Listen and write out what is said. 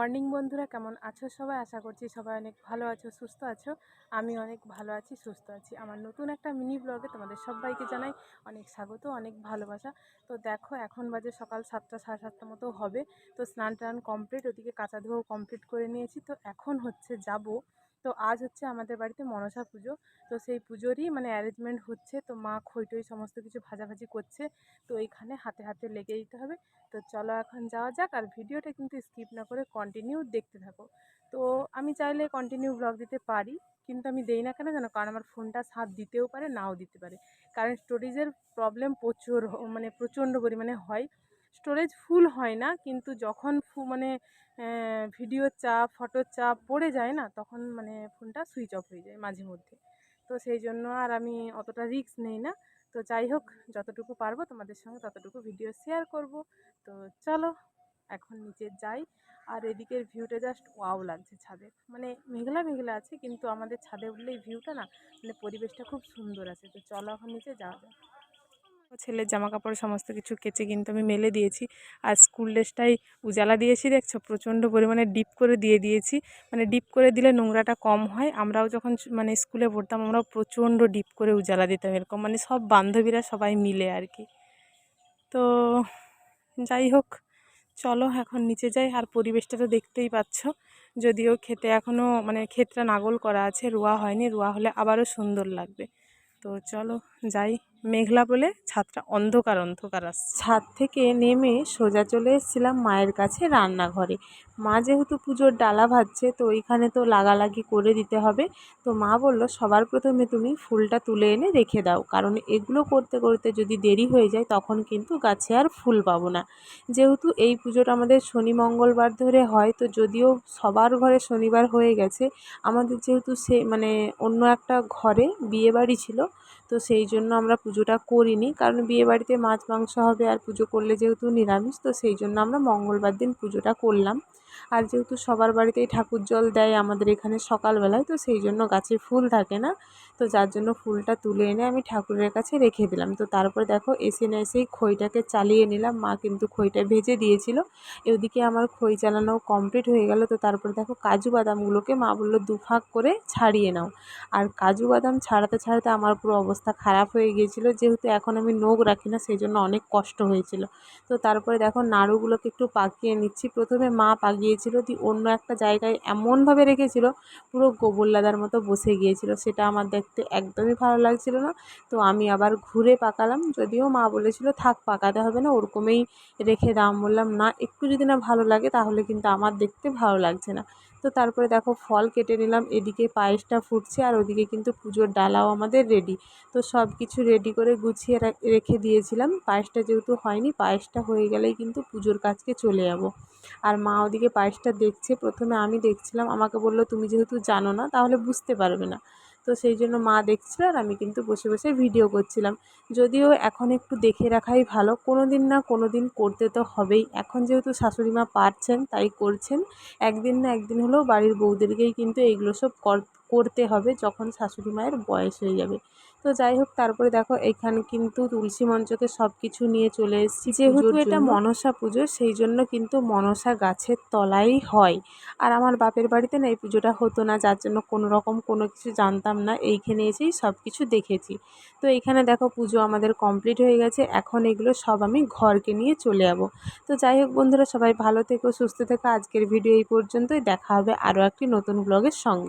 Morning বন্ধুরা, কেমন আছো সবাই? আশা করছি সবাই অনেক ভালো আছো, সুস্থ আছো। আমি অনেক ভালো আছি, সুস্থ আছি। আমার নতুন একটা মিনি ব্লগে তোমাদের সবাইকে জানাই অনেক স্বাগত, অনেক ভালোবাসা। তো দেখো, এখন বাজে সকাল 7টা, সাড়ে 7টা মতো হবে। তো স্নান টান কমপ্লিট, ওদিকে কাঁচা ধোয়াও কমপ্লিট করে নিয়েছি। তো এখন হচ্ছে যাব। তো আজ হচ্ছে আমাদের বাড়িতে মনসা পুজো। তো সেই পুজোরই অ্যারেঞ্জমেন্ট হচ্ছে। তো মা খইটই সমস্ত কিছু ভাজাভাজি করছে। তো এইখানে হাতে হাতে লেগে দিতে হবে। তো চলো এখন যাওয়া যাক, আর ভিডিওটা কিন্তু স্কিপ না করে কন্টিনিউ দেখতে থাকো। তো আমি চাইলে কন্টিনিউ ব্লগ দিতে পারি, কিন্তু আমি দেই না কেন জানো? কারণ আমার ফোনটা সাথ দিতেও পারে, নাও দিতে পারে। কারণ স্টোরেজের প্রবলেম প্রচুর প্রচণ্ড পরিমাণে হয়। স্টোরেজ ফুল হয় না, কিন্তু যখন ভিডিওর চাপ, ফটোর চাপ পড়ে যায় না, তখন ফোনটা সুইচ অফ হয়ে যায় মাঝে মধ্যে। তো সেই জন্য আর আমি অতটা রিস্ক নেই না। তো যাই হোক, যতটুকু পারবো তোমাদের সঙ্গে ততটুকু ভিডিও শেয়ার করব। তো চলো এখন নিচে যাই। আর এদিকের ভিউটা জাস্ট ওয়াও লাগছে ছাদে। মেঘলা মেঘলা আছে, কিন্তু আমাদের ছাদে উঠলে এই ভিউটা না, পরিবেশটা খুব সুন্দর আছে। তো চলো এখন নিচে যাওয়া যাক। ছেলের জামা কাপড় সমস্ত কিছু কেচে কিন্তু আমি মেলে দিয়েছি। আর স্কুল ড্রেসটাই উজালা দিয়েছি, দেখছো প্রচণ্ড পরিমাণে ডিপ করে দিয়েছি। ডিপ করে দিলে নোংরাটা কম হয়। আমরাও যখন স্কুলে পড়তাম, আমরাও প্রচণ্ড ডিপ করে উজালা দিতাম এরকম, সব বান্ধবীরা সবাই মিলে আর কি। তো যাই হোক, চলো এখন নিচে যাই। আর পরিবেশটা তো দেখতেই পাচ্ছ। যদিও ক্ষেতে এখনও ক্ষেতটা নাগল করা আছে, রোয়া হয়নি, রোয়া হলে আবারও সুন্দর লাগবে। তো চলো যাই। মেঘলা বলে ছাদটা অন্ধকার অন্ধকার আসছে। ছাদ থেকে নেমে সোজা চলে এসেছিলাম মায়ের কাছে রান্নাঘরে। মা যেহেতু পুজোর ডালা ভাজছে, তো ওইখানে তো লাগালাগি করে দিতে হবে। তো মা বলল, সবার প্রথমে তুমি ফুলটা তুলে এনে রেখে দাও, কারণ এগুলো করতে করতে যদি দেরি হয়ে যায় তখন কিন্তু গাছে আর ফুল পাবো না। যেহেতু এই পুজোটা আমাদের শনি মঙ্গলবার ধরে হয়, তো যদিও সবার ঘরে শনিবার হয়ে গেছে, আমাদের যেহেতু অন্য একটা ঘরে বিয়েবাড়ি ছিল, তো সেই জন্য আমরা পুজোটা করিনি। কারণ বিয়েবাড়িতে মাছ মাংস হবে, আর পুজো করলে যেহেতু নিরামিষ, তো সেই জন্য আমরা মঙ্গলবার দিন পুজোটা করলাম। আর যেহেতু সবার বাড়িতেই ঠাকুর জল দেয় আমাদের এখানে সকালবেলায়, তো সেই জন্য গাছে ফুল থাকে না। তো যার জন্য ফুলটা তুলে এনে আমি ঠাকুরের কাছে রেখে দিলাম। তো তারপরে দেখো, এসে না এসেই খইটাকে চালিয়ে নিলাম। মা কিন্তু খইটা ভেজে দিয়েছিল। এদিকে আমার খই চালানো কমপ্লিট হয়ে গেল। তো তারপরে দেখো, কাজু বাদামগুলোকে মা বললো দুফাক করে ছাড়িয়ে নাও। আর কাজু বাদাম ছাড়াতে ছাড়াতে আমার পুরো অবস্থা খারাপ হয়ে গিয়েছিল। যেহেতু এখন আমি নখ রাখি না, সেই জন্য অনেক কষ্ট হয়েছিল। তো তারপরে দেখো, নাড়ুগুলোকে একটু পাকিয়ে নিচ্ছি। প্রথমে মা পাকিয়েছিল, অন্য একটা জায়গায় এমনভাবে রেখেছিল পুরো গোবর লাদার মতো বসে গিয়েছিল। সেটা আমার দেখতে একদমই ভালো লাগছিল না। তো আমি আবার ঘুরে পাকালাম। যদিও মা বলেছিল থাক, পাকাতে হবে না, ওরকমই রেখে দাম। বললাম না, একটু যদি না ভালো লাগে তাহলে কিন্তু আমার দেখতে ভালো লাগছে না। তো তারপরে দেখো, ফল কেটে নিলাম। এদিকে পায়েসটা ফুটছে, আর ওদিকে কিন্তু পুজোর ডালাও আমাদের রেডি। তো সব কিছু রেডি করে গুছিয়ে রেখে দিয়েছিলাম। পায়েসটা যেহেতু হয়নি, পায়েসটা হয়ে গেলেই কিন্তু পুজোর কাজকে চলে যাব। আর মা ওদিকে পায়েসটা দেখছে। প্রথমে আমি দেখছিলাম, আমাকে বললো তুমি যেহেতু জানো না তাহলে বুঝতে পারবে না। তো সেই জন্য মা দেখছিল, আর আমি কিন্তু বসে বসে ভিডিও করছিলাম। যদিও এখন একটু দেখে রাখাই ভালো, কোনো দিন না কোনো দিন করতে তো হবেই। এখন যেহেতু শাশুড়ি মা পারছেন তাই করছেন। একদিন না একদিন হলেও বাড়ির বউদেরকেই কিন্তু এইগুলো সব করতে হবে, যখন শাশুড়ি মায়ের বয়স হয়ে যাবে। তো যাই হোক, তারপরে দেখো, এখানে কিন্তু তুলসী মঞ্চকে সব কিছু নিয়ে চলে এসেছি। যেহেতু এটা মনসা পুজো, সেই জন্য কিন্তু মনসা গাছের তলাই হয়। আর আমার বাপের বাড়িতে না এই পুজোটা হতো না, যার জন্য কোনো রকম কোনো কিছু জানতাম না। এইখানে এসেই সব কিছু দেখেছি। তো এইখানে দেখো, পুজো আমাদের কমপ্লিট হয়ে গেছে। এখন এগুলো সব আমি ঘরকে নিয়ে চলে যাব। তো যাই হোক বন্ধুরা, সবাই ভালো থেকো, সুস্থ থেকো। আজকের ভিডিও এই পর্যন্তই। দেখা হবে আরও একটি নতুন ব্লগের সঙ্গে।